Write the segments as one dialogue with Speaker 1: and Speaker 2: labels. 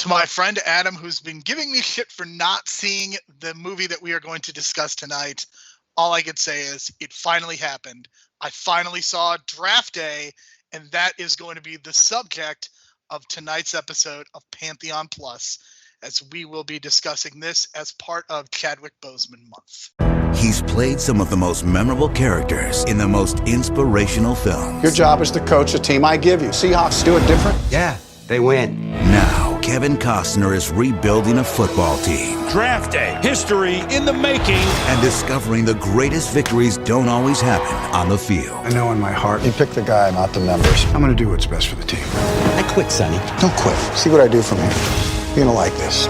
Speaker 1: To my friend Adam, who's been giving me shit for not seeing the movie that we are going to discuss tonight, all I could say is it finally happened. I finally saw Draft Day, and that is going to be the subject of tonight's episode of Pantheon Plus, as we will be discussing this as part of Chadwick Boseman month.
Speaker 2: He's played some of the most memorable characters in the most inspirational films.
Speaker 3: Your job is to coach the team I give you. Seahawks do it different?
Speaker 4: Yeah, they win.
Speaker 2: Now, Kevin Costner is rebuilding a football team.
Speaker 5: Draft Day, history in the making.
Speaker 2: And discovering the greatest victories don't always happen on the field.
Speaker 3: I know in my heart, you pick the guy, not the numbers. I'm going to do what's best for the team.
Speaker 4: I quit, Sonny.
Speaker 3: Don't quit. See what I do from here. You're going to like this.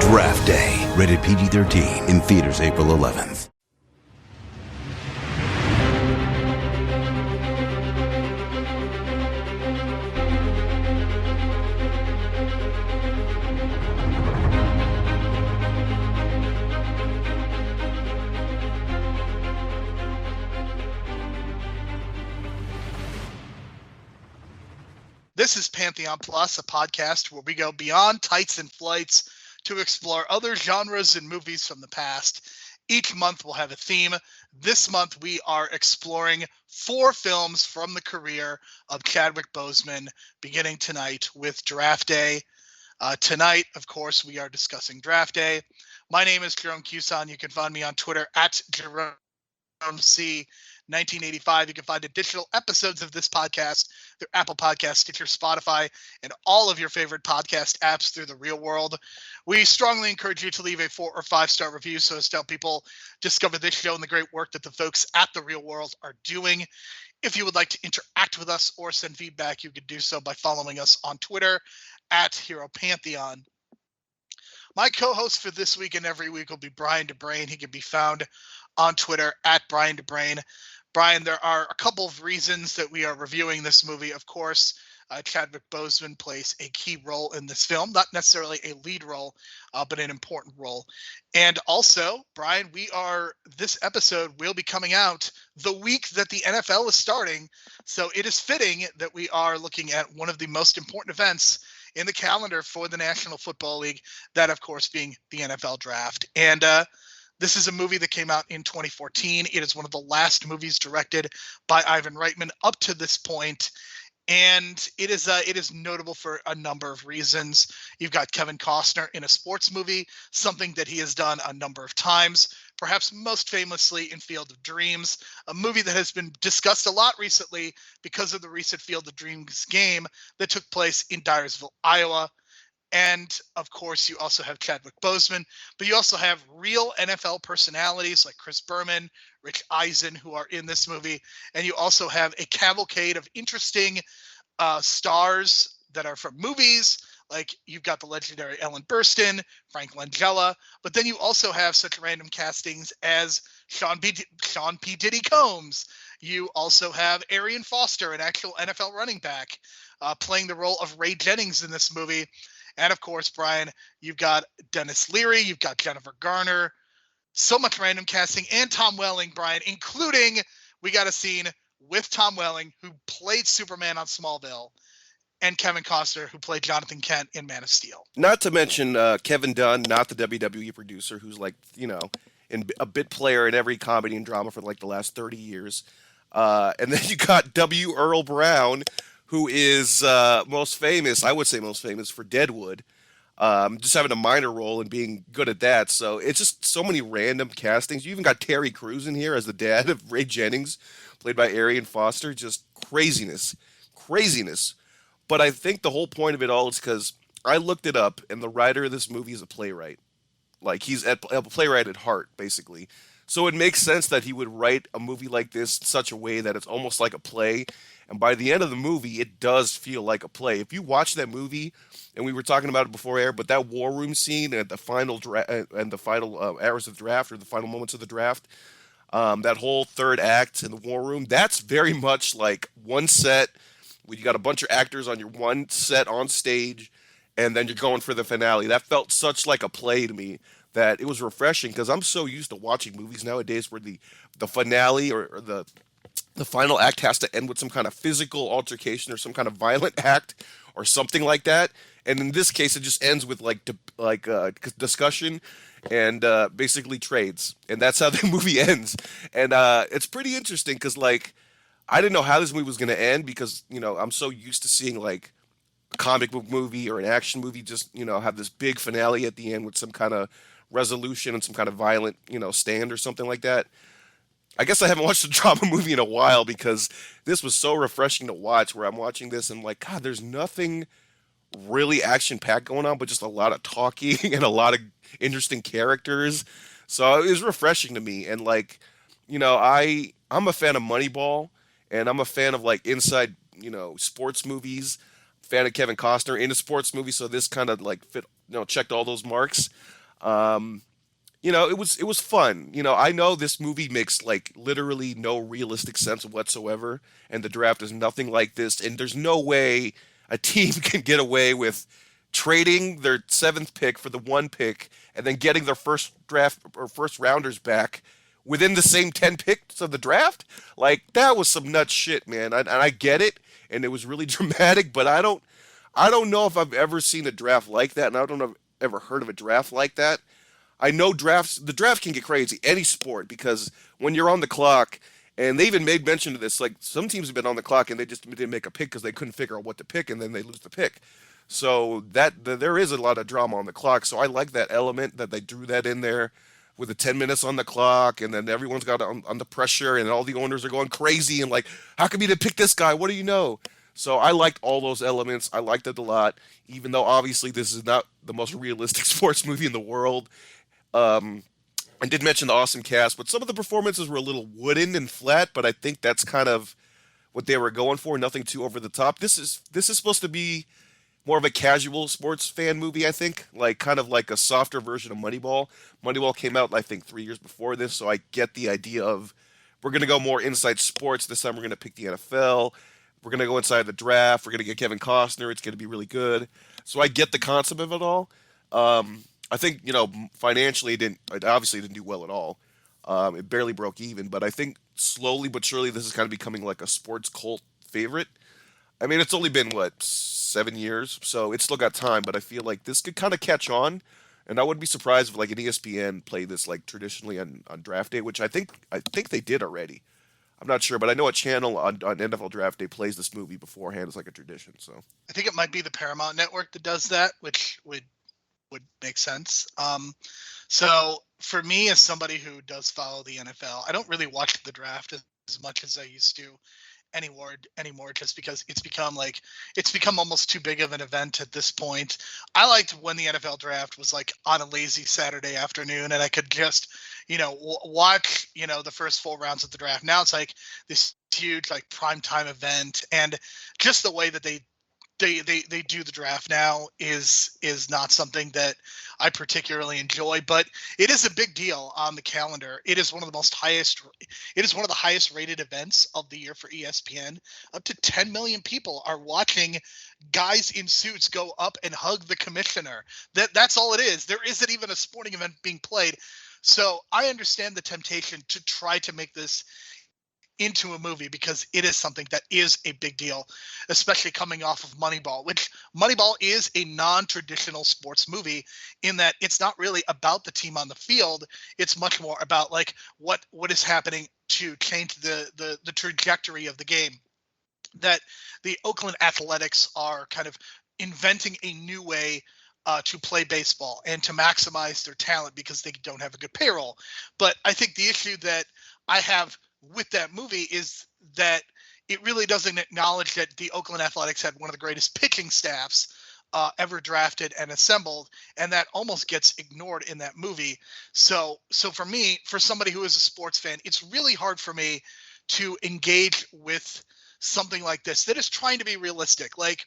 Speaker 2: Draft Day, rated PG-13, in theaters April 11th.
Speaker 1: This is Pantheon Plus, a podcast where we go beyond tights and flights to explore other genres and movies from the past. Each month we'll have a theme. This month we are exploring 4 films from the career of Chadwick Boseman, beginning tonight with Draft Day. Tonight, of course, we are discussing Draft Day. My name is Jerome Cuson. You can find me on Twitter at JeromeC1985. You can find additional episodes of this podcast through Apple Podcasts, Stitcher, Spotify, and all of your favorite podcast apps through the real world. We strongly encourage you to leave a 4 or 5-star review so as to help people discover this show and the great work that the folks at the real world are doing. If you would like to interact with us or send feedback, you can do so by following us on Twitter at Hero Pantheon. My co-host for this week and every week will be Brian DeBrain. He can be found on Twitter at Brian DeBrain. Brian, there are a couple of reasons that we are reviewing this movie. Of course, Chadwick Boseman plays a key role in this film, not necessarily a lead role, but an important role. And also, Brian, this episode will be coming out the week that the NFL is starting. So it is fitting that we are looking at one of the most important events in the calendar for the National Football League, that, of course, being the NFL draft. And this is a movie that came out in 2014. It is one of the last movies directed by Ivan Reitman up to this point, and it is notable for a number of reasons. You've got Kevin Costner in a sports movie, something that he has done a number of times, perhaps most famously in Field of Dreams, a movie that has been discussed a lot recently because of the recent Field of Dreams game that took place in Dyersville, Iowa. And, of course, you also have Chadwick Boseman, but you also have real NFL personalities like Chris Berman, Rich Eisen, who are in this movie. And you also have a cavalcade of interesting stars that are from movies. Like, you've got the legendary Ellen Burstyn, Frank Langella, but then you also have such random castings as Sean P. Diddy Combs. You also have Arian Foster, an actual NFL running back, playing the role of Ray Jennings in this movie. And, of course, Brian, you've got Dennis Leary, you've got Jennifer Garner, so much random casting, and Tom Welling, Brian, including we got a scene with Tom Welling, who played Superman on Smallville, and Kevin Costner, who played Jonathan Kent in Man of Steel.
Speaker 6: Not to mention Kevin Dunn, not the WWE producer, who's a bit player in every comedy and drama for like the last 30 years. And then you got W. Earl Brown, who is most famous for Deadwood, just having a minor role and being good at that. So it's just so many random castings. You even got Terry Crews in here as the dad of Ray Jennings, played by Arian Foster. Just craziness. But I think the whole point of it all is because I looked it up, and the writer of this movie is a playwright. Like, he's a playwright at heart, basically. So it makes sense that he would write a movie like this in such a way that it's almost like a play. And by the end of the movie, it does feel like a play. If you watch that movie, and we were talking about it before air, but that war room scene at the final hours of the draft, or the final moments of the draft, that whole third act in the war room, that's very much like one set where you got a bunch of actors on your one set on stage, and then you're going for the finale. That felt such like a play to me that it was refreshing, because I'm so used to watching movies nowadays where the finale or the final act has to end with some kind of physical altercation or some kind of violent act, or something like that. And in this case, it just ends with discussion and basically trades, and that's how the movie ends. And it's pretty interesting because like I didn't know how this movie was going to end because I'm so used to seeing like a comic book movie or an action movie just have this big finale at the end with some kind of resolution and some kind of violent stand or something like that. I guess I haven't watched a drama movie in a while because this was so refreshing to watch. Where I'm watching this and like, God, there's nothing really action packed going on, but just a lot of talking and a lot of interesting characters. So it was refreshing to me. And like, I'm a fan of Moneyball, and I'm a fan of like inside sports movies. Fan of Kevin Costner in a sports movie, so this kind of like fit, checked all those marks. It was fun. I know this movie makes like literally no realistic sense whatsoever, and the draft is nothing like this, and there's no way a team can get away with trading their 7th pick for the 1 pick and then getting their first draft or first rounders back within the same 10 picks of the draft. Like, that was some nuts shit, man. And I get it, and it was really dramatic, but I don't know if I've ever seen a draft like that, and I don't know if I've ever heard of a draft like that. I know the draft can get crazy, any sport, because when you're on the clock, and they even made mention of this, like some teams have been on the clock and they just didn't make a pick because they couldn't figure out what to pick, and then they lose the pick. So there is a lot of drama on the clock. So I like that element that they drew that in there with the 10 minutes on the clock, and then everyone's got on the pressure, and all the owners are going crazy and like, how come you didn't pick this guy? What do you know? So I liked all those elements. I liked it a lot, even though obviously this is not the most realistic sports movie in the world. I did mention the awesome cast, but some of the performances were a little wooden and flat, but I think that's kind of what they were going for. Nothing too over the top. This is supposed to be more of a casual sports fan movie, I think, like kind of like a softer version of Moneyball. Moneyball came out, I think, 3 years before this, so I get the idea of we're going to go more inside sports. This time we're going to pick the NFL. We're going to go inside the draft. We're going to get Kevin Costner. It's going to be really good. So I get the concept of it all. I think, financially it obviously didn't do well at all. It barely broke even, but I think slowly but surely this is kind of becoming like a sports cult favorite. I mean, it's only been, 7 years, so it's still got time, but I feel like this could kind of catch on, and I wouldn't be surprised if like an ESPN played this like traditionally on draft day, which I think they did already. I'm not sure, but I know a channel on NFL Draft Day plays this movie beforehand as like a tradition. So
Speaker 1: I think it might be the Paramount Network that does that, which would make sense. So for me, as somebody who does follow the NFL, I don't really watch the draft as much as I used to anymore, just because it's become almost too big of an event at this point. I liked when the NFL draft was like on a lazy Saturday afternoon and I could just watch the first 4 rounds of the draft. Now it's like this huge like primetime event, and just the way that they do the draft now is not something that I particularly enjoy, but it is a big deal on the calendar. It is one of the highest rated events of the year for ESPN. Up to 10 million people are watching guys in suits go up and hug the commissioner. That's all it is. There isn't even a sporting event being played. So I understand the temptation to try to make this into a movie because it is something that is a big deal, especially coming off of Moneyball, which Moneyball is a non-traditional sports movie in that it's not really about the team on the field. It's much more about like what is happening to change the trajectory of the game. That the Oakland Athletics are kind of inventing a new way to play baseball and to maximize their talent because they don't have a good payroll. But I think the issue that I have with that movie is that it really doesn't acknowledge that the Oakland Athletics had one of the greatest pitching staffs ever drafted and assembled, and that almost gets ignored in that movie. So for me, for somebody who is a sports fan, it's really hard for me to engage with something like this that is trying to be realistic. Like,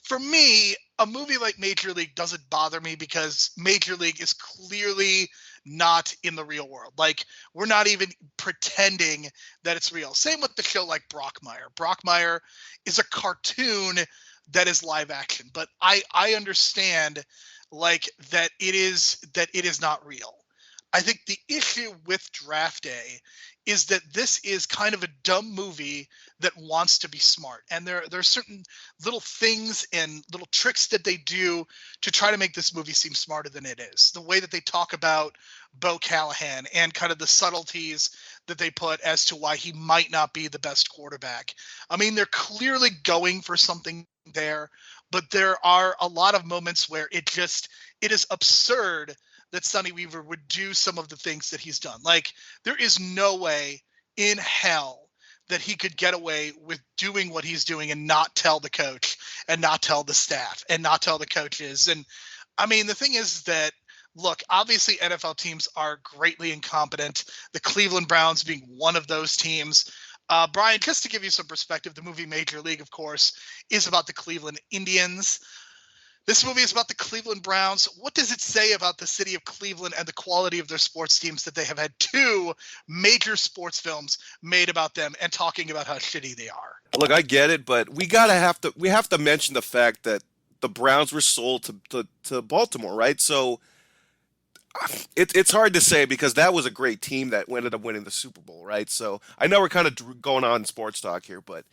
Speaker 1: for me, a movie like Major League doesn't bother me because Major League is clearly not in the real world. Like, we're not even pretending that it's real. Same with the show like Brockmire. Brockmire is a cartoon that is live action, but I understand like that it is not real. I think the issue with Draft Day is that this is kind of a dumb movie that wants to be smart. And there are certain little things and little tricks that they do to try to make this movie seem smarter than it is. The way that they talk about Bo Callahan and kind of the subtleties that they put as to why he might not be the best quarterback. I mean, they're clearly going for something there, but there are a lot of moments where it is absurd that Sonny Weaver would do some of the things that he's done. Like, there is no way in hell that he could get away with doing what he's doing and not tell the coach and not tell the staff and not tell the coaches. And I mean, the thing is that, look, obviously NFL teams are greatly incompetent, the Cleveland Browns being one of those teams. Brian, just to give you some perspective, the movie Major League, of course, is about the Cleveland Indians. This movie is about the Cleveland Browns. What does it say about the city of Cleveland and the quality of their sports teams that they have had two major sports films made about them and talking about how shitty they are?
Speaker 6: Look, I get it, but we have to mention the fact that the Browns were sold to Baltimore, right? So it's hard to say because that was a great team that ended up winning the Super Bowl, right? So I know we're kind of going on sports talk here, but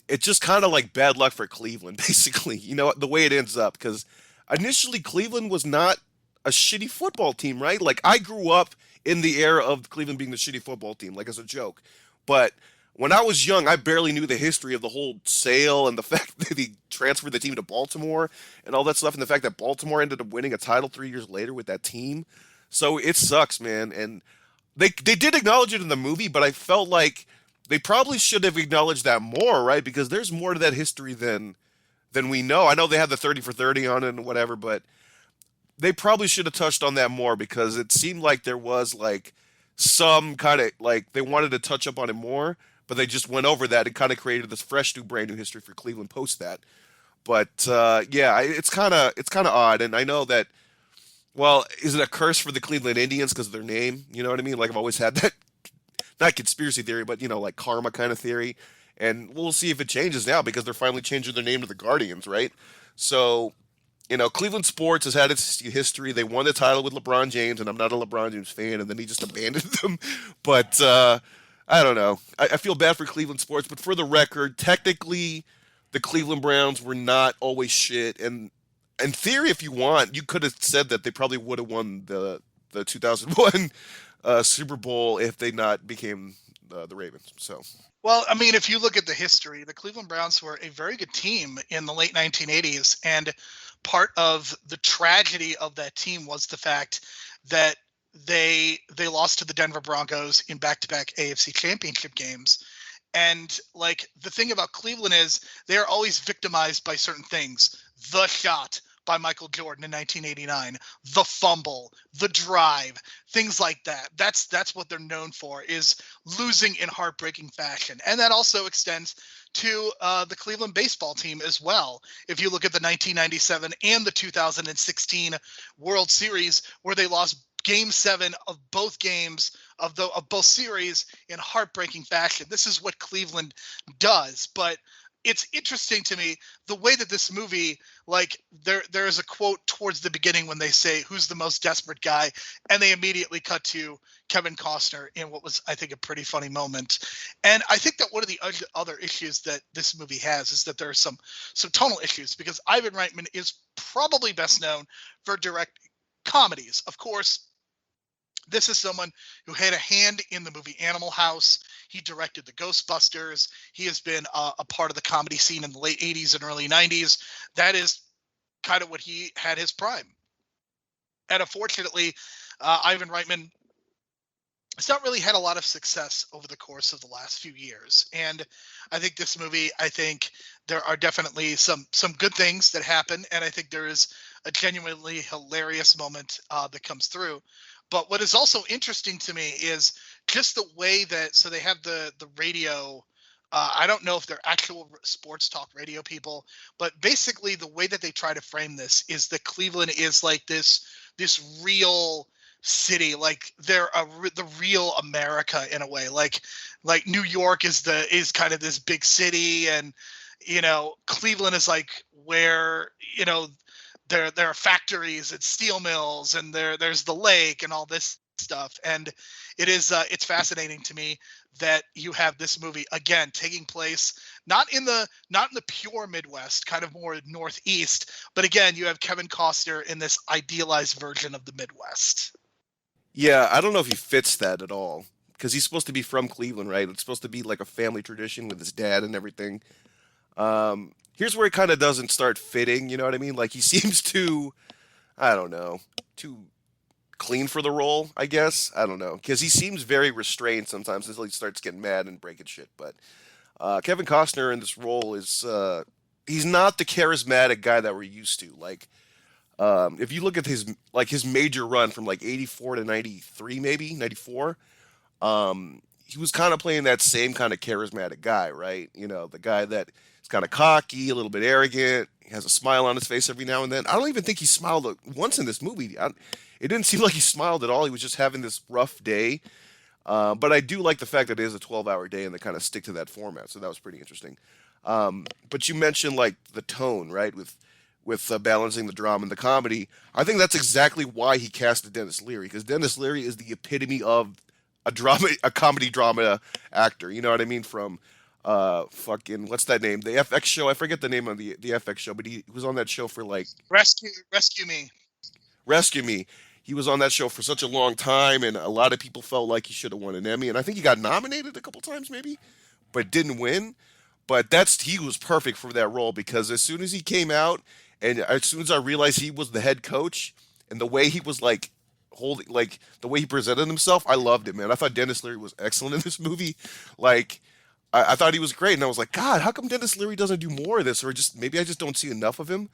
Speaker 6: it's just kind of like bad luck for Cleveland, basically, you know, the way it ends up, because initially Cleveland was not a shitty football team, right? Like, I grew up in the era of Cleveland being the shitty football team, like, as a joke. But when I was young, I barely knew the history of the whole sale and the fact that he transferred the team to Baltimore and all that stuff, and the fact that Baltimore ended up winning a title 3 years later with that team. So it sucks, man. And they did acknowledge it in the movie, but I felt like they probably should have acknowledged that more, right? Because there's more to that history than we know. I know they had the 30 for 30 on it and whatever, but they probably should have touched on that more, because it seemed like there was like some kind of, like, they wanted to touch up on it more, but they just went over that and kind of created this fresh new brand new history for Cleveland post that. But yeah, it's kind of odd. And I know that, well, is it a curse for the Cleveland Indians because of their name? You know what I mean? Like, I've always had that, not conspiracy theory, but, you know, like karma kind of theory. And we'll see if it changes now, because they're finally changing their name to the Guardians, right? So, you know, Cleveland sports has had its history. They won the title with LeBron James, and I'm not a LeBron James fan, and then he just abandoned them. But I don't know. I feel bad for Cleveland sports, but for the record, technically, the Cleveland Browns were not always shit. And in theory, if you want, you could have said that they probably would have won the 2001 Super Bowl if they not became the Ravens. So,
Speaker 1: well, I mean, if you look at the history, the Cleveland Browns were a very good team in the late 1980s, and part of the tragedy of that team was the fact that they lost to the Denver Broncos in back-to-back AFC Championship games. And like, the thing about Cleveland is they're always victimized by certain things. The shot by Michael Jordan in 1989, the fumble, the drive, things like that. That's what they're known for, is losing in heartbreaking fashion. And that also extends to the Cleveland baseball team as well. If you look at the 1997 and the 2016 World Series, where they lost Game 7 of both games of both series in heartbreaking fashion. This is what Cleveland does. But it's interesting to me the way that this movie, like, there is a quote towards the beginning when they say, "Who's the most desperate guy?" and they immediately cut to Kevin Costner in what was, I think, a pretty funny moment. And I think that one of the other issues that this movie has is that there are some tonal issues, because Ivan Reitman is probably best known for direct comedies. Of course, this is someone who had a hand in the movie Animal House. He directed the Ghostbusters. He has been a part of the comedy scene in the late 80s and early 90s. That is kind of what he had his prime. And unfortunately, Ivan Reitman has not really had a lot of success over the course of the last few years. And I think this movie, I think there are definitely some good things that happen. And I think there is a genuinely hilarious moment that comes through. But what is also interesting to me is just the way that, so they have the radio, I don't know if they're actual sports talk radio people, but basically the way that they try to frame this is that Cleveland is like this real city, like they're the real America in a way, like New York is kind of this big city, and you know, Cleveland is like where, you know, there are factories and steel mills, and there's the lake and all this stuff. And it's fascinating to me that you have this movie again taking place not in the pure Midwest, kind of more Northeast, but again you have Kevin Costner in this idealized version of the Midwest.
Speaker 6: Yeah, I don't know if he fits that at all because he's supposed to be from Cleveland, right? It's supposed to be like a family tradition with his dad and everything. Here's where it kind of doesn't start fitting, you know what I mean? Like he seems too, I don't know, too clean for the role, I guess. I don't know, because he seems very restrained sometimes until he starts getting mad and breaking shit. But Kevin Costner in this role is he's not the charismatic guy that we're used to. Like if you look at his major run from like 84 to 93, maybe 94, he was kind of playing that same kind of charismatic guy, right? You know, the guy that is kind of cocky, a little bit arrogant, he has a smile on his face every now and then. I don't even think he smiled once in this movie. It didn't seem like he smiled at all. He was just having this rough day. But I do like the fact that it is a 12-hour day and they kind of stick to that format. So that was pretty interesting. But you mentioned like the tone, right? With balancing the drama and the comedy. I think that's exactly why he casted Dennis Leary, because Dennis Leary is the epitome of a comedy drama actor. You know what I mean? From fucking what's that name? The FX show. I forget the name of the FX show, but he was on that show for like
Speaker 1: Rescue Me.
Speaker 6: He was on that show for such a long time, and a lot of people felt like he should have won an Emmy, and I think he got nominated a couple times maybe, but didn't win. But he was perfect for that role, because as soon as he came out and as soon as I realized he was the head coach and the way he was like the way he presented himself, I loved it, man. I thought Dennis Leary was excellent in this movie. Like I thought he was great, and I was like, God, how come Dennis Leary doesn't do more of this, or just maybe I just don't see enough of him?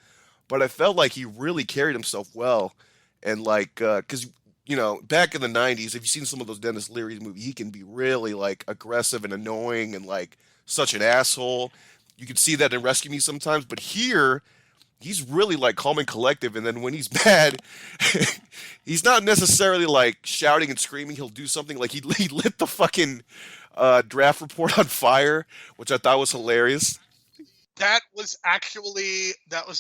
Speaker 6: But I felt like he really carried himself well. And like, because you know, back in the '90s, if you've seen some of those Dennis Leary movies, he can be really like aggressive and annoying and like such an asshole. You can see that in Rescue Me sometimes, but here he's really like calm and collective. And then when he's mad, he's not necessarily like shouting and screaming. He'll do something like he lit the fucking draft report on fire, which I thought was hilarious.
Speaker 1: That was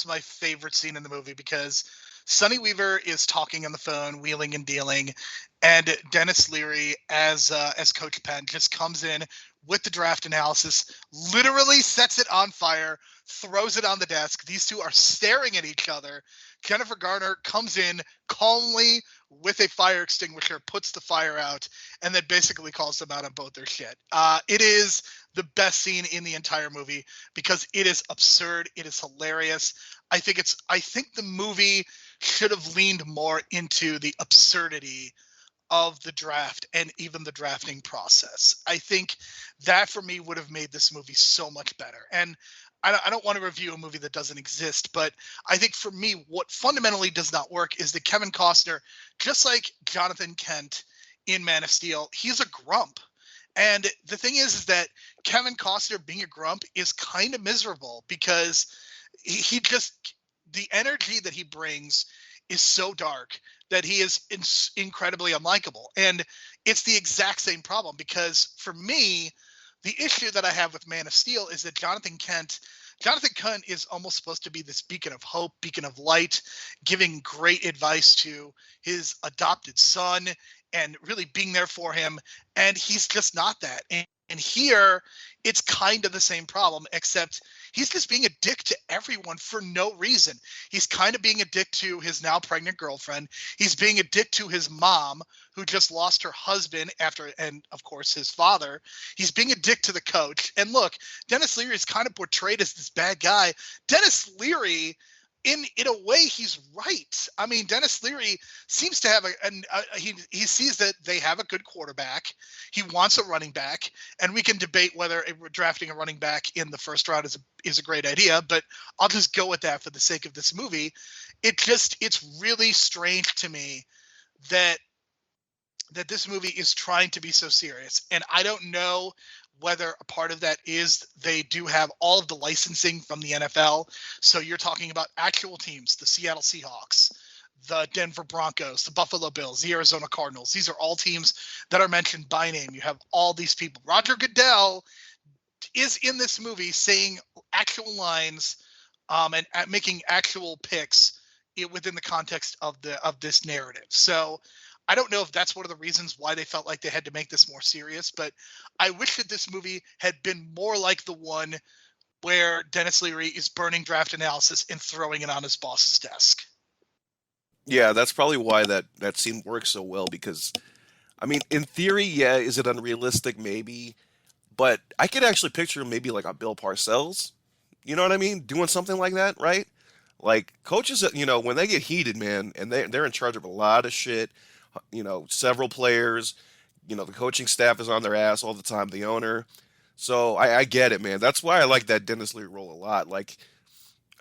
Speaker 1: my favorite scene in the movie, because Sonny Weaver is talking on the phone, wheeling and dealing, and Dennis Leary as Coach Penn just comes in with the draft analysis, literally sets it on fire, throws it on the desk. These two are staring at each other. Jennifer Garner comes in calmly with a fire extinguisher, puts the fire out, and then basically calls them out on both their shit. It is the best scene in the entire movie because it is absurd. It is hilarious. I think the movie should have leaned more into the absurdity of the draft and even the drafting process. I think that for me would have made this movie so much better. And I don't want to review a movie that doesn't exist, but I think for me, what fundamentally does not work is that Kevin Costner, just like Jonathan Kent in Man of Steel, he's a grump. And the thing is that Kevin Costner being a grump is kind of miserable because he just, the energy that he brings is so dark that he is incredibly unlikable. And it's the exact same problem, because for me, the issue that I have with Man of Steel is that Jonathan Kent is almost supposed to be this beacon of hope, beacon of light, giving great advice to his adopted son and really being there for him. And he's just not that. And here, it's kind of the same problem, except he's just being a dick to everyone for no reason. He's kind of being a dick to his now pregnant girlfriend. He's being a dick to his mom, who just lost her husband and of course his father. He's being a dick to the coach. And look, Dennis Leary is kind of portrayed as this bad guy. Dennis Leary, in a way, he's right. I mean, Dennis Leary seems to have he sees that they have a good quarterback. He wants a running back, and we can debate whether drafting a running back in the first round is a great idea. But I'll just go with that for the sake of this movie. It's really strange to me that this movie is trying to be so serious, and I don't know whether a part of that is they do have all of the licensing from the NFL. So you're talking about actual teams, the Seattle Seahawks, the Denver Broncos, the Buffalo Bills, the Arizona Cardinals. These are all teams that are mentioned by name. You have all these people. Roger Goodell is in this movie saying actual lines and making actual picks within the context of this narrative. So I don't know if that's one of the reasons why they felt like they had to make this more serious, but I wish that this movie had been more like the one where Dennis Leary is burning draft analysis and throwing it on his boss's desk.
Speaker 6: Yeah, that's probably why that scene works so well, because, I mean, in theory, yeah, is it unrealistic? Maybe. But I could actually picture maybe like a Bill Parcells, you know what I mean? Doing something like that, right? Like, coaches, when they get heated, man, and they're in charge of a lot of shit, several players, the coaching staff is on their ass all the time, the owner. So I get it, man. That's why I like that Dennis Leary role a lot. Like,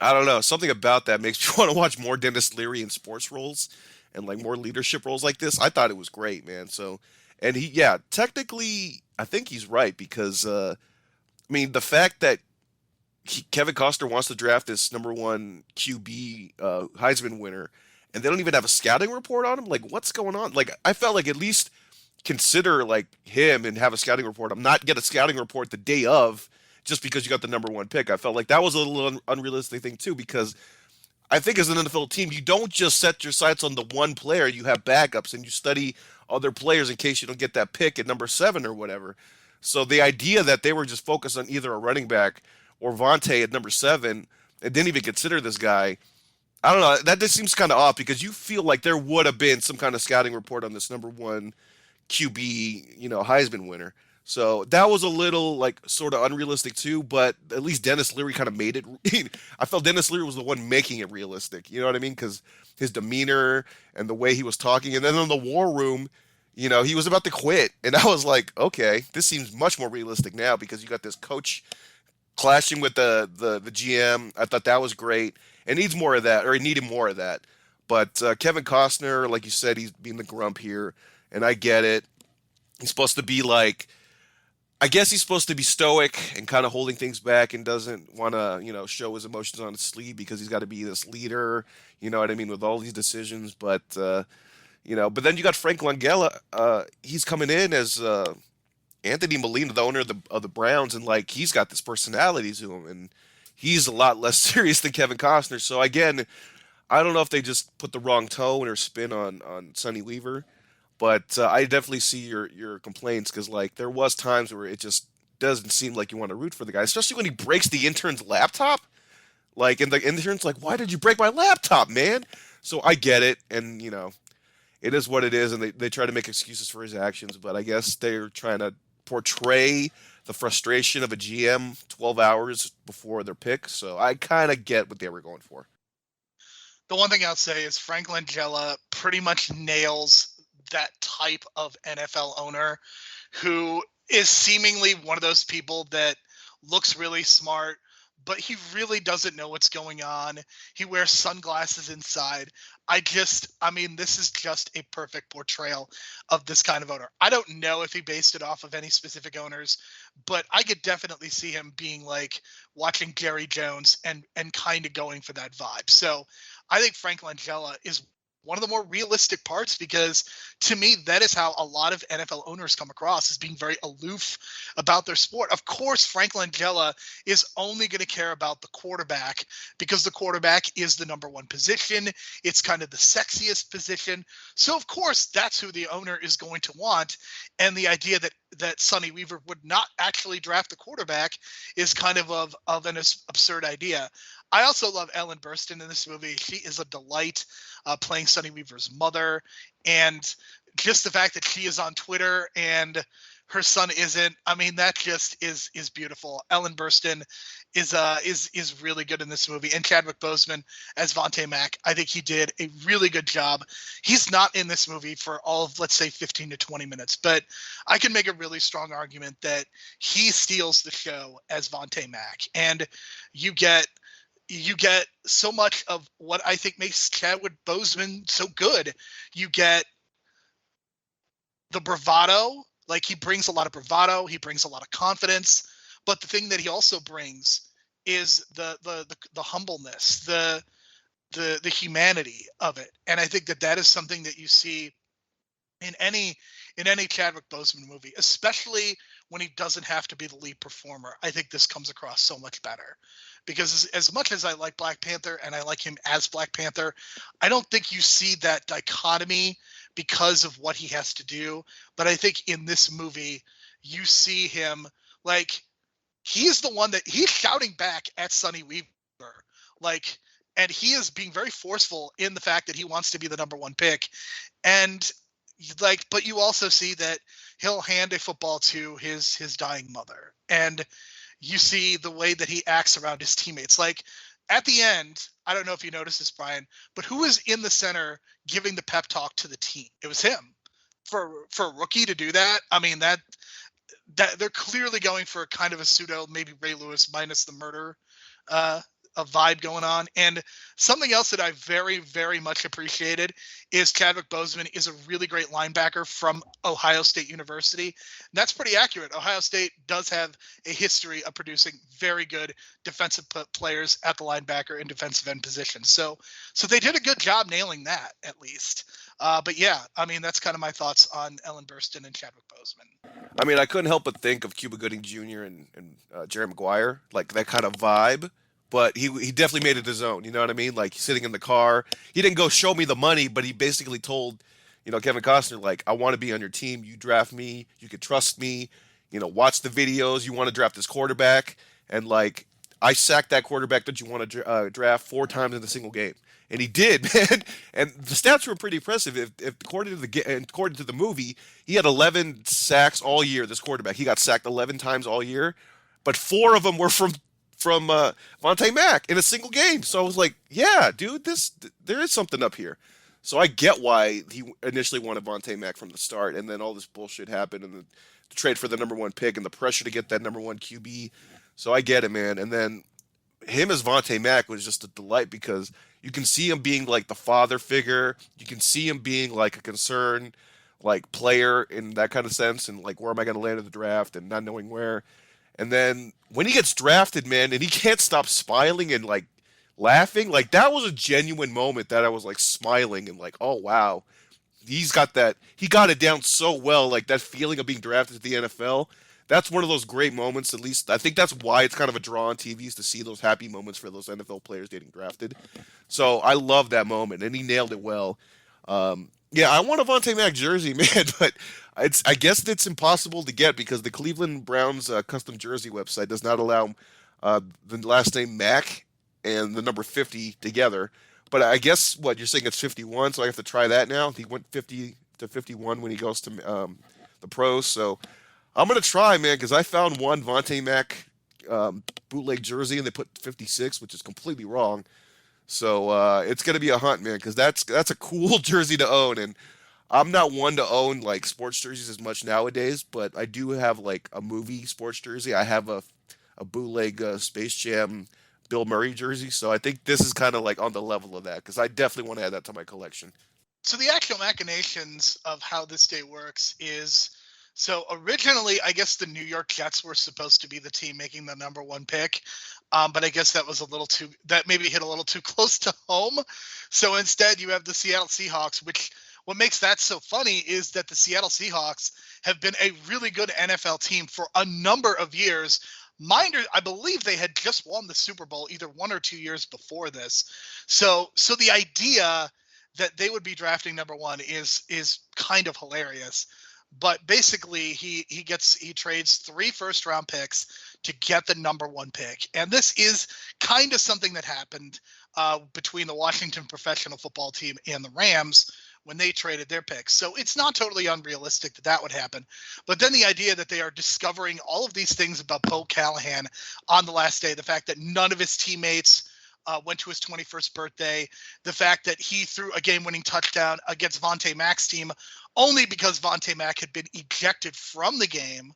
Speaker 6: I don't know, something about that makes me want to watch more Dennis Leary in sports roles and like more leadership roles like this. I thought it was great, man. So, and technically, I think he's right, because, I mean, the fact that Kevin Costner wants to draft this number one QB Heisman winner, and they don't even have a scouting report on him. Like, what's going on? Like, I felt like at least consider like him and have a scouting report. I'm not get a scouting report the day of just because you got the number one pick. I felt like that was a little unrealistic thing too, because I think as an NFL team, you don't just set your sights on the one player. You have backups and you study other players in case you don't get that pick at number 7 or whatever. So the idea that they were just focused on either a running back or Vontae at number 7 and didn't even consider this guy, I don't know. That just seems kind of off, because you feel like there would have been some kind of scouting report on this number one QB, Heisman winner. So that was a little like sort of unrealistic too, but at least Dennis Leary kind of made it. I felt Dennis Leary was the one making it realistic. You know what I mean? Because his demeanor and the way he was talking, and then in the war room, he was about to quit, and I was like, okay, this seems much more realistic now, because you got this coach clashing with the GM. I thought that was great. It needs more of that, or it needed more of that. But Kevin Costner, like you said, he's being the grump here, and I get it. He's supposed to be like, I guess he's supposed to be stoic and kind of holding things back and doesn't want to, show his emotions on his sleeve, because he's got to be this leader, you know what I mean, with all these decisions. But, but then you got Frank Langella. He's coming in as Anthony Molina, the owner of the Browns, and like he's got this personality to him, and he's a lot less serious than Kevin Costner. So again, I don't know if they just put the wrong tone or spin on Sonny Weaver, but I definitely see your complaints, because like there was times where it just doesn't seem like you want to root for the guy, especially when he breaks the intern's laptop. Like, and the intern's like, "Why did you break my laptop, man?" So I get it, and it is what it is, and they try to make excuses for his actions, but I guess they're trying to portray the frustration of a GM 12 hours before their pick. So I kind of get what they were going for.
Speaker 1: The one thing I'll say is Frank Langella pretty much nails that type of NFL owner who is seemingly one of those people that looks really smart, but he really doesn't know what's going on. He wears sunglasses inside. This is just a perfect portrayal of this kind of owner. I don't know if he based it off of any specific owners, but I could definitely see him being like watching Jerry Jones and kind of going for that vibe. So I think Frank Langella is one of the more realistic parts, because to me, that is how a lot of NFL owners come across, as being very aloof about their sport. Of course, Frank Langella is only going to care about the quarterback, because the quarterback is the number one position. It's kind of the sexiest position. So of course, that's who the owner is going to want. And the idea that Sonny Weaver would not actually draft the quarterback is kind of an absurd idea. I also love Ellen Burstyn in this movie. She is a delight, playing Sonny Weaver's mother, and just the fact that she is on Twitter and her son isn't. I mean, that just is beautiful. Ellen Burstyn is really good in this movie, and Chadwick Boseman as Vontae Mack, I think he did a really good job. He's not in this movie for all of, let's say, 15 to 20 minutes, but I can make a really strong argument that he steals the show as Vontae Mack, and you get so much of what I think makes Chadwick Boseman so good. You get the bravado, like he brings a lot of bravado, he brings a lot of confidence, but the thing that he also brings is the humbleness, the humanity of it. And I think that is something that you see in any Chadwick Boseman movie, especially when he doesn't have to be the lead performer, I think this comes across so much better. Because as much as I like Black Panther and I like him as Black Panther, I don't think you see that dichotomy because of what he has to do. But I think in this movie, you see him like he is the one that he's shouting back at Sonny Weaver, like, and he is being very forceful in the fact that he wants to be the number one pick. And like, but you also see that he'll hand a football to his dying mother, and you see the way that he acts around his teammates. Like at the end, I don't know if you noticed this, Brian, but who was in the center giving the pep talk to the team? It was him. For a rookie to do that, I mean, that they're clearly going for kind of a pseudo, maybe Ray Lewis minus the murder a vibe going on. And something else that I very, very much appreciated is Chadwick Boseman is a really great linebacker from Ohio State University. And that's pretty accurate. Ohio State does have a history of producing very good defensive players at the linebacker and defensive end position. So they did a good job nailing that, at least. But yeah, I mean, that's kind of my thoughts on Ellen Burstyn and Chadwick Boseman.
Speaker 6: I mean, I couldn't help but think of Cuba Gooding Jr. and Jerry Maguire, like that kind of vibe. But he definitely made it his own. You know what I mean? Like sitting in the car, he didn't go show me the money, but he basically told, Kevin Costner, like, I want to be on your team. You draft me. You can trust me. Watch the videos. You want to draft this quarterback, and like I sacked that quarterback that you want to draft 4 times in a single game. And he did, man. And the stats were pretty impressive. If according to the movie, he had 11 sacks all year. This quarterback, he got sacked 11 times all year, but 4 of them were from Vontae Mack in a single game. So I was like, yeah, dude, there is something up here. So I get why he initially wanted Vontae Mack from the start, and then all this bullshit happened, and the trade for the number 1 pick, and the pressure to get that number 1 QB. So I get it, man. And then him as Vontae Mack was just a delight because you can see him being like the father figure. You can see him being like a concerned like player in that kind of sense, and like where am I going to land in the draft and not knowing where. And then when he gets drafted, man, and he can't stop smiling and like laughing, like that was a genuine moment that I was like smiling and like, oh wow, he got it down so well, like that feeling of being drafted to the NFL. That's one of those great moments. At least I think that's why it's kind of a draw on TV, is to see those happy moments for those NFL players getting drafted. So I love that moment, and he nailed it well. Yeah, I want a Vontae Mack jersey, man, but I guess it's impossible to get because the Cleveland Browns custom jersey website does not allow the last name Mack and the number 50 together. But I guess you're saying it's 51, so I have to try that now. He went 50 to 51 when he goes to the pros, so I'm gonna try, man, because I found one Vontae Mack bootleg jersey and they put 56, which is completely wrong. So it's gonna be a hunt, man, because that's a cool jersey to own. And I'm not one to own like sports jerseys as much nowadays, but I do have like a movie sports jersey. I have a bootleg Space Jam Bill Murray jersey, so I think this is kind of like on the level of that because I definitely want to add that to my collection.
Speaker 1: So the actual machinations of how this day works is, so originally, I guess the New York Jets were supposed to be the team making the number 1 pick. But I guess that was that maybe hit a little too close to home. So instead you have the Seattle Seahawks, which what makes that so funny is that the Seattle Seahawks have been a really good NFL team for a number of years. I believe they had just won the Super Bowl either 1 or 2 years before this. So the idea that they would be drafting number 1 is kind of hilarious. But basically he trades 3 first-round picks to get the number 1 pick. And this is kind of something that happened between the Washington professional football team and the Rams when they traded their picks. So it's not totally unrealistic that would happen. But then the idea that they are discovering all of these things about Bo Callahan on the last day, the fact that none of his teammates went to his 21st birthday, the fact that he threw a game-winning touchdown against Vontae Mack's team only because Vontae Mack had been ejected from the game.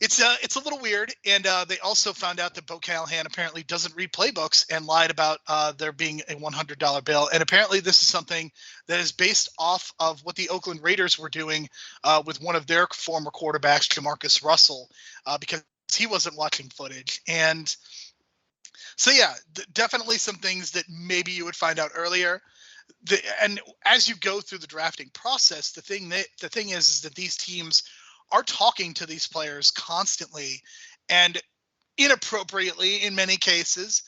Speaker 1: It's a little weird, and they also found out that Bo Callahan apparently doesn't read playbooks and lied about there being a $100 bill. And apparently this is something that is based off of what the Oakland Raiders were doing with one of their former quarterbacks, Jamarcus Russell, because he wasn't watching footage. And so, yeah, definitely some things that maybe you would find out earlier. And as you go through the drafting process, the thing is that these teams are talking to these players constantly and inappropriately in many cases.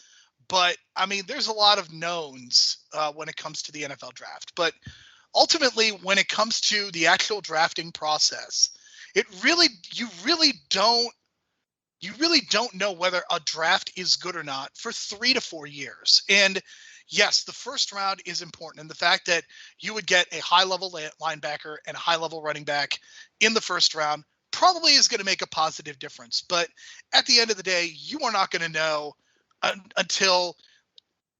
Speaker 1: But I mean, there's a lot of knowns when it comes to the NFL draft. But ultimately, when it comes to the actual drafting process, you really don't know whether a draft is good or not for 3 to 4 years. And yes, the first round is important. And the fact that you would get a high-level linebacker and a high-level running back in the first round probably is going to make a positive difference. But at the end of the day, you are not going to know until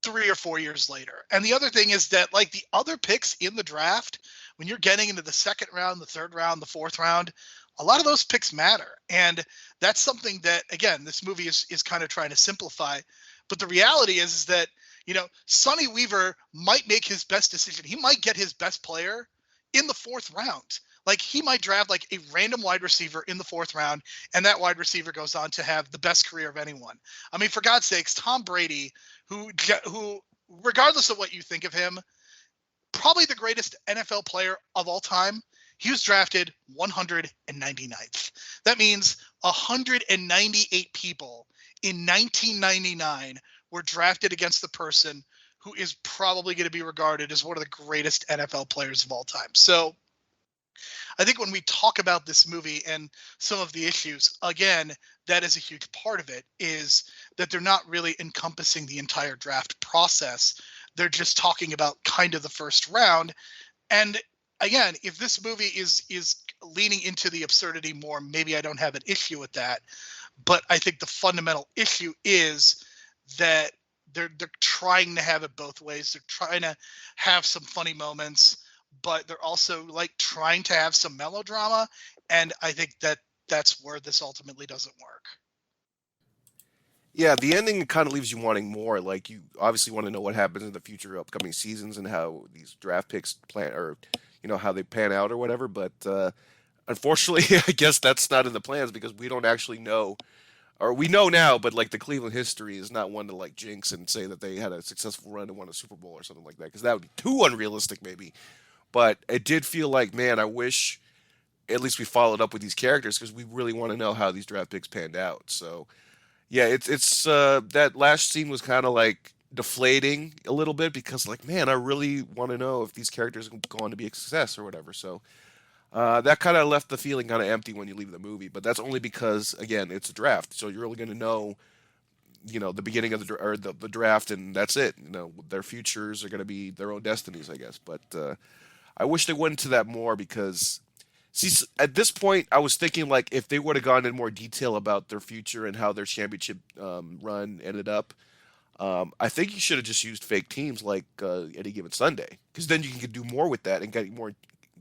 Speaker 1: 3 or 4 years later. And the other thing is that, like, the other picks in the draft, when you're getting into the second round, the third round, the fourth round, a lot of those picks matter. And that's something that, again, this movie is kind of trying to simplify. But the reality is that, you know, Sonny Weaver might make his best decision. He might get his best player in the fourth round. Like, he might draft like a random wide receiver in the fourth round, and that wide receiver goes on to have the best career of anyone. I mean, for God's sakes, Tom Brady, who regardless of what you think of him, probably the greatest NFL player of all time, he was drafted 199th. That means 198 people in 1999 were drafted against the person who is probably going to be regarded as one of the greatest NFL players of all time. So I think when we talk about this movie and some of the issues, again, that is a huge part of it, is that they're not really encompassing the entire draft process. They're just talking about kind of the first round. And again, if this movie is leaning into the absurdity more, maybe I don't have an issue with that. But I think the fundamental issue is that they're trying to have it both ways. They're trying to have some funny moments, but they're also like trying to have some melodrama. And I think that that's where this ultimately doesn't work.
Speaker 6: Yeah, the ending kind of leaves you wanting more. Like, you obviously want to know what happens in the future upcoming seasons and how these draft picks plan, or, you know, how they pan out or whatever. But unfortunately, I guess that's not in the plans because we don't actually know, or we know now, but like the Cleveland history is not one to like jinx and say that they had a successful run and won a Super Bowl or something like that, because that would be too unrealistic maybe. But it did feel like, man, I wish at least we followed up with these characters because we really want to know how these draft picks panned out. So yeah, it's that last scene was kind of like deflating a little bit because, like, man, I really want to know if these characters are going to be a success or whatever. So that kind of left the feeling kind of empty when you leave the movie. But that's only because, again, it's a draft, so you're only going to know, you know, the beginning of the draft, and that's it. You know, their futures are going to be their own destinies, I guess. But I wish they went into that more because, see, at this point, I was thinking, like, if they would have gone in more detail about their future and how their championship run ended up, I think you should have just used fake teams like Any Given Sunday, because then you can do more with that and get more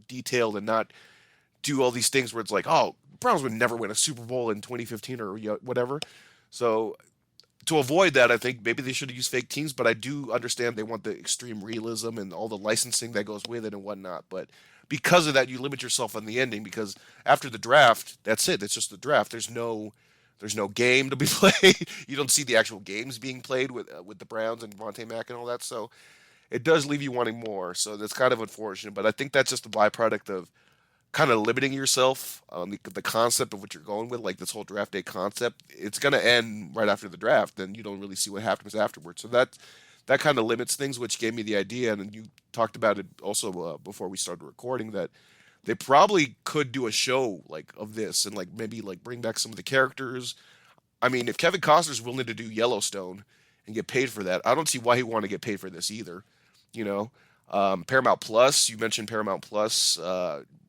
Speaker 6: detailed and not do all these things where it's like, oh, Browns would never win a Super Bowl in 2015 or whatever. So to avoid that, I think maybe they should have used fake teams, but I do understand they want the extreme realism and all the licensing that goes with it and whatnot. But because of that, you limit yourself on the ending, because after the draft, that's it. It's just the draft. There's no game to be played. You don't see the actual games being played with the Browns and Vontae Mack and all that. So it does leave you wanting more. So that's kind of unfortunate. But I think that's just a byproduct of kind of limiting yourself on the concept of what you're going with, like this whole draft day concept. It's going to end right after the draft, and you don't really see what happens afterwards. So that kind of limits things, which gave me the idea, and you talked about it also before we started recording, that they probably could do a show like of this and like maybe like bring back some of the characters. I mean, if Kevin Costner's willing to do Yellowstone and get paid for that, I don't see why he want to get paid for this either. You know, Paramount Plus, you mentioned Paramount Plus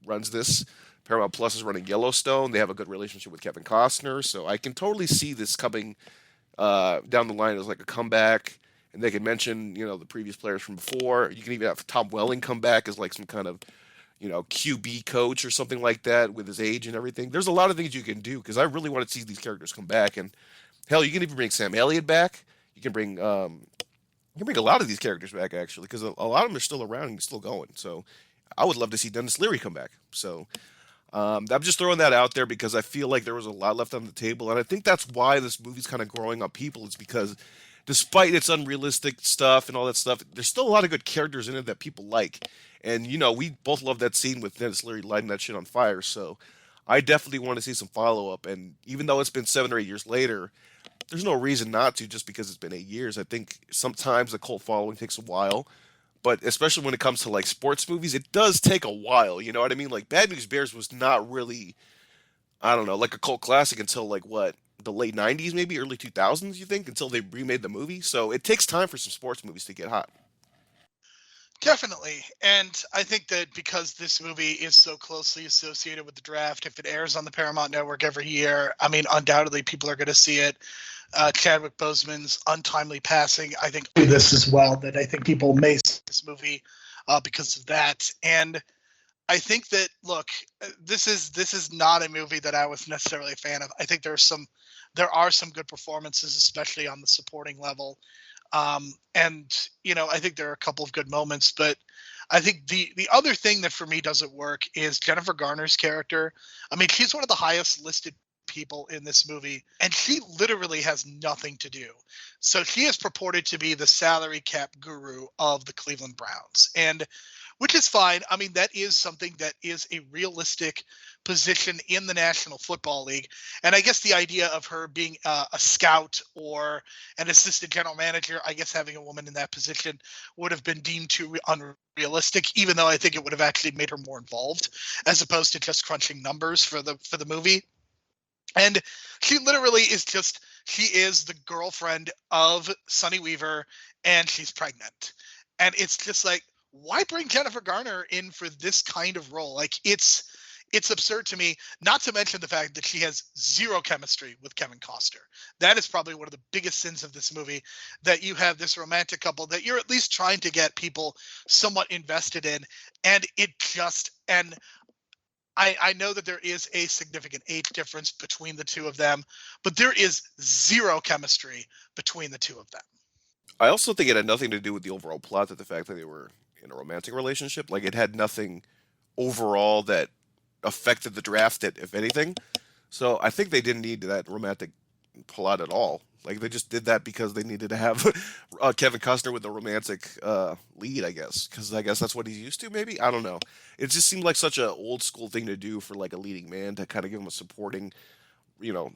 Speaker 6: runs this. Paramount Plus is running Yellowstone. They have a good relationship with Kevin Costner, so I can totally see this coming down the line as like a comeback. And they can mention, you know, the previous players from before. You can even have Tom Welling come back as like some kind of, you know, QB coach or something like that with his age and everything. There's a lot of things you can do because I really want to see these characters come back. And hell, you can even bring Sam Elliott back. You can bring a lot of these characters back actually, because a lot of them are still around and still going. So I would love to see Dennis Leary come back. So I'm just throwing that out there because I feel like there was a lot left on the table, and I think that's why this movie's kind of growing on people. It's because despite its unrealistic stuff and all that stuff, there's still a lot of good characters in it that people like. And, you know, we both love that scene with Dennis Leary lighting that shit on fire. So I definitely want to see some follow up. And even though it's been 7 or 8 years later, there's no reason not to just because it's been 8 years. I think sometimes the cult following takes a while, but especially when it comes to like sports movies, it does take a while. You know what I mean? Like Bad News Bears was not really, I don't know, like a cult classic until like what, the late 90s, maybe early 2000s, you think, until they remade the movie. So it takes time for some sports movies to get hot.
Speaker 1: Definitely. And I think that because this movie is so closely associated with the draft, if it airs on the Paramount Network every year, I mean, undoubtedly people are going to see it. Chadwick Boseman's untimely passing, I think, do this as well, that I think people may see this movie because of that. And I think that, look, this is not a movie that I was necessarily a fan of. I think there are some good performances, especially on the supporting level. And, you know, I think there are a couple of good moments, but I think the other thing that for me doesn't work is Jennifer Garner's character. I mean, she's one of the highest listed people in this movie, and she literally has nothing to do. So she is purported to be the salary cap guru of the Cleveland Browns, and which is fine. I mean, that is something that is a realistic position in the National Football League. And I guess the idea of her being a scout or an assistant general manager, I guess having a woman in that position would have been deemed too unrealistic, even though I think it would have actually made her more involved as opposed to just crunching numbers for the movie. And she literally is she is the girlfriend of Sonny Weaver, and she's pregnant. And it's just like, why bring Jennifer Garner in for this kind of role? Like, it's absurd to me, not to mention the fact that she has zero chemistry with Kevin Costner. That is probably one of the biggest sins of this movie, that you have this romantic couple that you're at least trying to get people somewhat invested in. And I know that there is a significant age difference between the two of them, but there is zero chemistry between the two of them.
Speaker 6: I also think it had nothing to do with the overall plot, that the fact that they were in a romantic relationship. Like, it had nothing overall that affected the draft, if anything. So I think they didn't need that romantic plot at all. Like, they just did that because they needed to have Kevin Costner with a romantic lead, I guess. Because I guess that's what he's used to, maybe? I don't know. It just seemed like such a old school thing to do for, like, a leading man, to kind of give him a supporting, you know,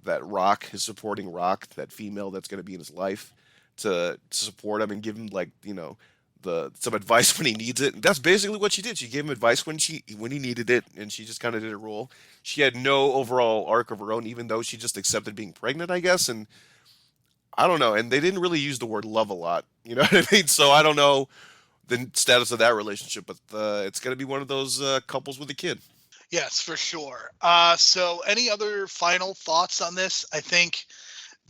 Speaker 6: his supporting rock, that female that's going to be in his life, to support him and give him, like, you know, some advice when he needs it. And that's basically what she did. She gave him advice when he needed it, and she just kind of did her role. She had no overall arc of her own, even though she just accepted being pregnant, I guess. And I don't know. And they didn't really use the word love a lot. You know what I mean? So I don't know the status of that relationship, but it's going to be one of those couples with a kid.
Speaker 1: Yes, for sure. So any other final thoughts on this? I think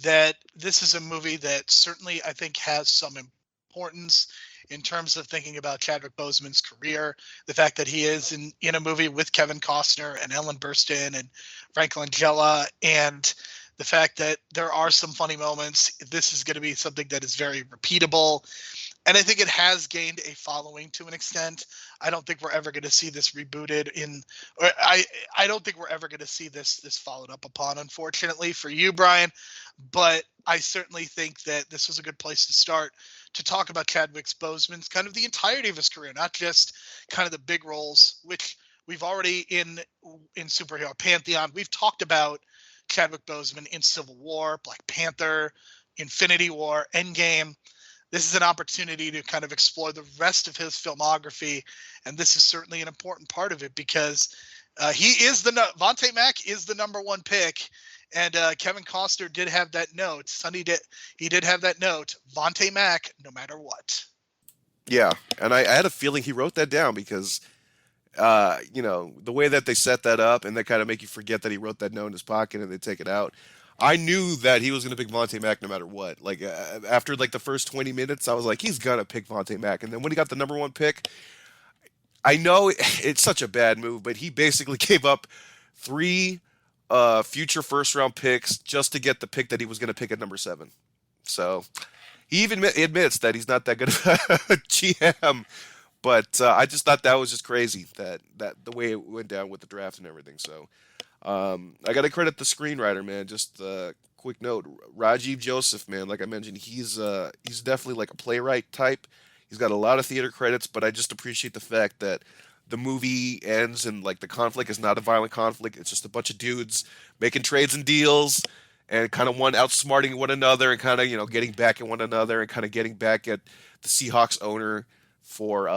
Speaker 1: that this is a movie that certainly, I think, has some importance in terms of thinking about Chadwick Boseman's career. The fact that he is in a movie with Kevin Costner and Ellen Burstyn and Frank Langella, and the fact that there are some funny moments. This is going to be something that is very repeatable. And I think it has gained a following to an extent. I don't think we're ever going to see this rebooted I don't think we're ever going to see this followed up upon, unfortunately, for you, Brian. But I certainly think that this was a good place to start to talk about Chadwick Boseman's kind of the entirety of his career, not just kind of the big roles, which we've already in superhero Pantheon. We've talked about Chadwick Boseman in Civil War, Black Panther, Infinity War, Endgame. This is an opportunity to kind of explore the rest of his filmography, and this is certainly an important part of it because Vontae Mack is the number one pick, and Kevin Costner did have that note. He did have that note. Vontae Mack, no matter what.
Speaker 6: Yeah, and I had a feeling he wrote that down because, you know, the way that they set that up and they kind of make you forget that he wrote that note in his pocket and they take it out. I knew that he was going to pick Vontae Mack no matter what. Like, after, like, the first 20 minutes, I was like, he's going to pick Vontae Mack. And then when he got the number one pick, I know it's such a bad move, but he basically gave up 3 future first-round picks just to get the pick that he was going to pick at number 7. So he even admits that he's not that good of a GM. But I just thought that was just crazy, that the way it went down with the draft and everything. So I got to credit the screenwriter, man. Just a quick note, Rajiv Joseph, man. Like I mentioned, he's definitely like a playwright type. He's got a lot of theater credits, but I just appreciate the fact that the movie ends and like the conflict is not a violent conflict. It's just a bunch of dudes making trades and deals and kind of one outsmarting one another and kind of, getting back at one another and kind of getting back at the Seahawks owner for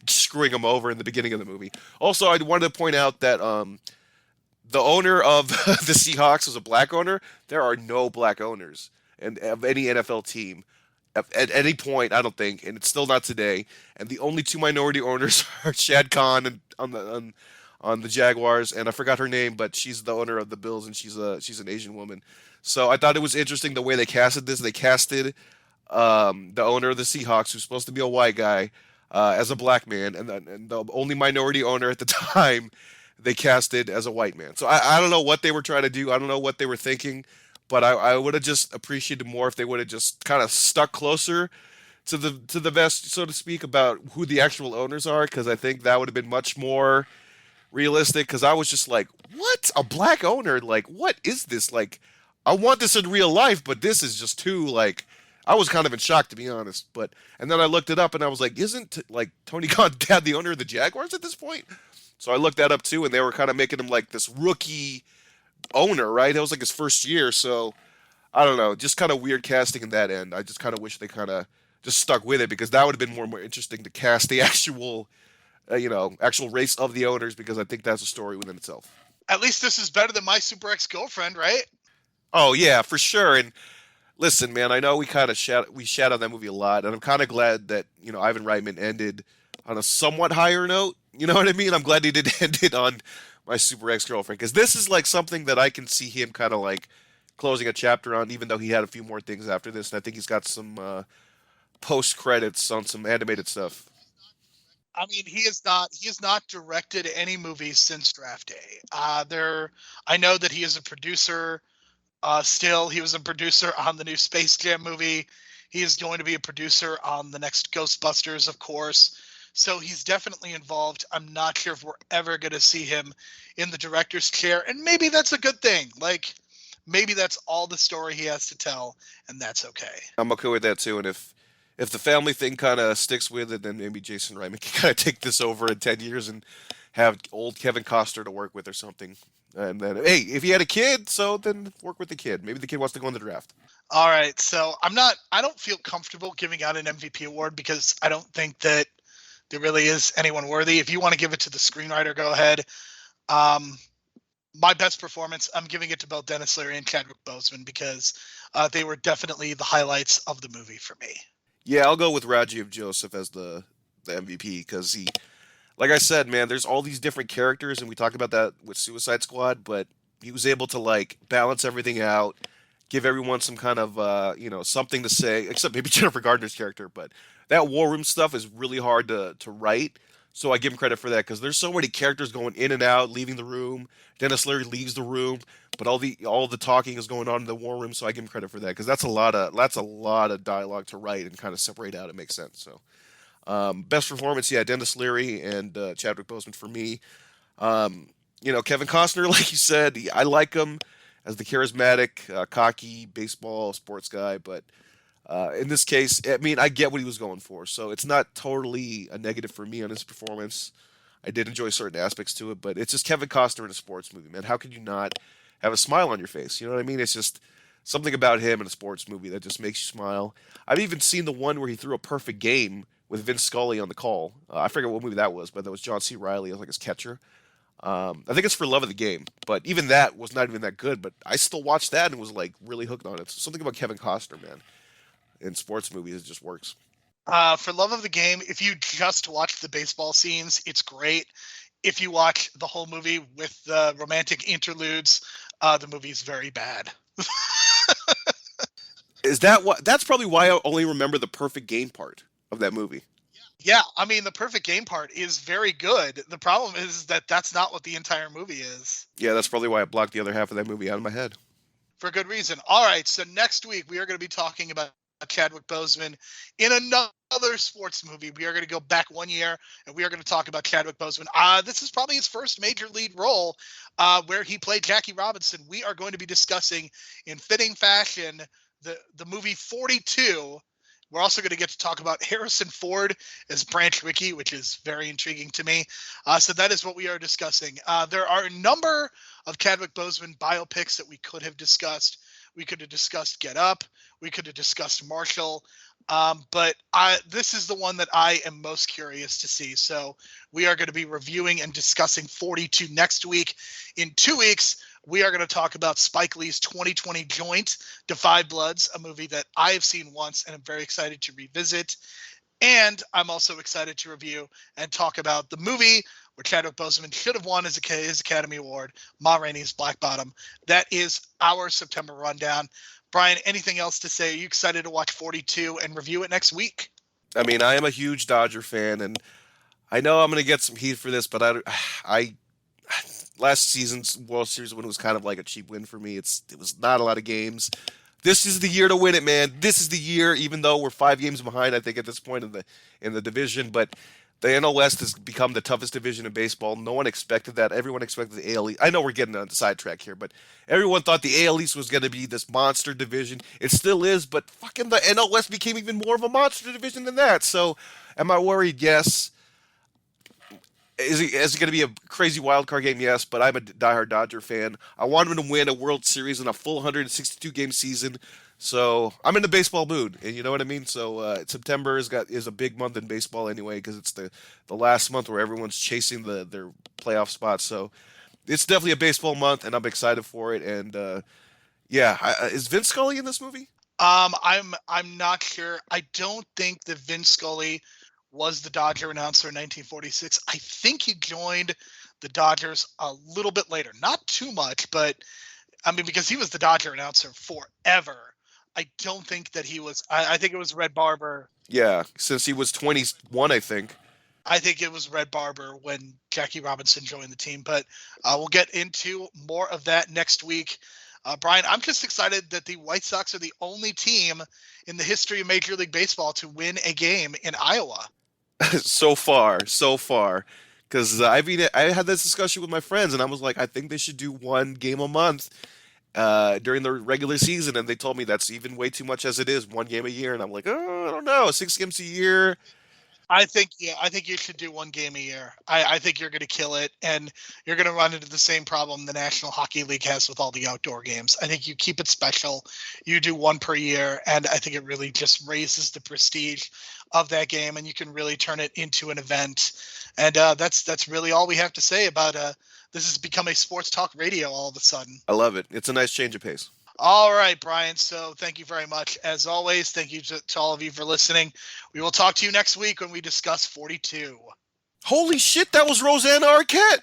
Speaker 6: screwing him over in the beginning of the movie. Also, I wanted to point out that the owner of the Seahawks was a black owner. There are no black owners of any NFL team at any point, I don't think, and it's still not today. And the only two minority owners are Shad Khan and on the Jaguars, and I forgot her name, but she's the owner of the Bills, and she's an Asian woman. So I thought it was interesting the way they casted this. They casted the owner of the Seahawks, who's supposed to be a white guy, as a black man, and the only minority owner at the time they casted as a white man. So I don't know what they were trying to do. I don't know what they were thinking, but I would have just appreciated more if they would have just kind of stuck closer to the vest, so to speak, about who the actual owners are, because I think that would have been much more realistic. Because I was just like, what? A black owner? Like, what is this? Like, I want this in real life, but this is just too, like, I was kind of in shock, to be honest. And then I looked it up and I was like, isn't like Tony Khan dad the owner of the Jaguars at this point? So I looked that up too, and they were kind of making him like this rookie owner, right? It was like his first year, so I don't know, just kind of weird casting in that end. I just kind of wish they kind of just stuck with it, because that would have been more interesting to cast the actual, actual race of the owners, because I think that's a story within itself.
Speaker 1: At least this is better than My Super Ex-Girlfriend, right?
Speaker 6: Oh yeah, for sure. And listen, man, I know we kind of shat on that movie a lot, and I'm kind of glad that Ivan Reitman ended on a somewhat higher note. You know what I mean? I'm glad he didn't end it on My Super Ex-Girlfriend, because this is like something that I can see him kind of like closing a chapter on, even though he had a few more things after this, and I think he's got some post credits on some animated stuff.
Speaker 1: I mean, he has not directed any movies since Draft Day. I know that he is a producer. Still, he was a producer on the new Space Jam movie. He is going to be a producer on the next Ghostbusters, of course. So he's definitely involved. I'm not sure if we're ever going to see him in the director's chair, and maybe that's a good thing. Like, maybe that's all the story he has to tell, and that's okay.
Speaker 6: I'm okay with that too. And if the family thing kind of sticks with it, then maybe Jason Reitman can kind of take this over in 10 years and have old Kevin Costner to work with or something. And then, hey, if he had a kid, so then work with the kid. Maybe the kid wants to go in the draft.
Speaker 1: All right, so I don't feel comfortable giving out an MVP award, because I don't think that there really is anyone worthy. If you want to give it to the screenwriter, go ahead. My best performance, I'm giving it to both Denis Leary and Chadwick Boseman, because they were definitely the highlights of the movie for me.
Speaker 6: Yeah, I'll go with Rajiv Joseph as the MVP, because he, like I said, man, there's all these different characters, and we talked about that with Suicide Squad, but he was able to like balance everything out, give everyone some kind of something to say, except maybe Jennifer Gardner's character. But that war room stuff is really hard to write, so I give him credit for that, because there's so many characters going in and out, leaving the room. Denis Leary leaves the room, but all the talking is going on in the war room, so I give him credit for that, because that's a lot of dialogue to write and kind of separate out. It makes sense. So best performance, yeah, Denis Leary and Chadwick Boseman for me. Kevin Costner, like you said, I like him as the charismatic, cocky baseball sports guy, but in this case, I mean, I get what he was going for, so it's not totally a negative for me on his performance. I did enjoy certain aspects to it, but it's just Kevin Costner in a sports movie, man. How could you not have a smile on your face? You know what I mean? It's just something about him in a sports movie that just makes you smile. I've even seen the one where he threw a perfect game with Vince Scully on the call. I forget what movie that was, but that was John C. Reilly as like his catcher. I think it's For Love of the Game, but even that was not even that good, but I still watched that and was like really hooked on it. So something about Kevin Costner, man, in sports movies, it just works.
Speaker 1: For Love of the Game, if you just watch the baseball scenes, it's great. If you watch the whole movie with the romantic interludes, the movie's very bad.
Speaker 6: That's probably why I only remember the perfect game part of that movie.
Speaker 1: Yeah, I mean, the perfect game part is very good. The problem is that that's not what the entire movie is.
Speaker 6: Yeah, that's probably why I blocked the other half of that movie out of my head.
Speaker 1: For good reason. All right, so next week we are going to be talking about Chadwick Boseman in another sports movie. We are going to go back 1 year, and we are going to talk about Chadwick Boseman. This is probably his first major lead role, where he played Jackie Robinson. We are going to be discussing in fitting fashion the movie 42, We're also going to get to talk about Harrison Ford as Branch Rickey, which is very intriguing to me. So that is what we are discussing. There are a number of Chadwick Boseman biopics that we could have discussed. We could have discussed Get Up. We could have discussed Marshall. But this is the one that I am most curious to see. So we are going to be reviewing and discussing 42 next week. In 2 weeks, we are going to talk about Spike Lee's 2020 joint, Da 5 Bloods, a movie that I have seen once and I'm very excited to revisit. And I'm also excited to review and talk about the movie where Chadwick Boseman should have won his Academy Award, Ma Rainey's Black Bottom. That is our September rundown. Brian, anything else to say? Are you excited to watch 42 and review it next week?
Speaker 6: I mean, I am a huge Dodger fan, and I know I'm going to get some heat for this, but I last season's World Series win was kind of like a cheap win for me. It was not a lot of games. This is the year to win it, man. This is the year, even though we're 5 games behind, I think, at this point in the division. But the NL West has become the toughest division in baseball. No one expected that. Everyone expected the AL East. I know we're getting on the sidetrack here, but everyone thought the AL East was going to be this monster division. It still is, but fucking the NL West became even more of a monster division than that. So, am I worried? Yes. Is it going to be a crazy wild card game? Yes, but I'm a diehard Dodger fan. I want him to win a World Series in a full 162 game season. So I'm in the baseball mood, and you know what I mean. So September is a big month in baseball anyway, because it's the last month where everyone's chasing their playoff spots. So it's definitely a baseball month, and I'm excited for it. And is Vince Scully in this movie?
Speaker 1: I'm not sure. I don't think that Vince Scully was the Dodger announcer in 1946. I think he joined the Dodgers a little bit later, not too much, but I mean, because he was the Dodger announcer forever. I don't think that he was. I think it was Red Barber.
Speaker 6: Yeah, since he was 21, I think.
Speaker 1: I think it was Red Barber when Jackie Robinson joined the team. But we'll get into more of that next week. Brian, I'm just excited that the White Sox are the only team in the history of Major League Baseball to win a game in Iowa.
Speaker 6: so far. Because I had this discussion with my friends, and I was like, I think they should do one game a month during the regular season, and they told me that's even way too much as it is, one game a year. And I'm like, I don't know, 6 games a year.
Speaker 1: I think you should do one game a year. I think you're going to kill it, and you're going to run into the same problem the National Hockey League has with all the outdoor games. I think you keep it special. You do one per year, and I think it really just raises the prestige of that game, and you can really turn it into an event. And that's really all we have to say about this has become a sports talk radio all of a sudden.
Speaker 6: I love it. It's a nice change of pace.
Speaker 1: All right, Brian. So thank you very much. As always, thank you to all of you for listening. We will talk to you next week when we discuss 42.
Speaker 6: Holy shit, that was Rosanna Arquette.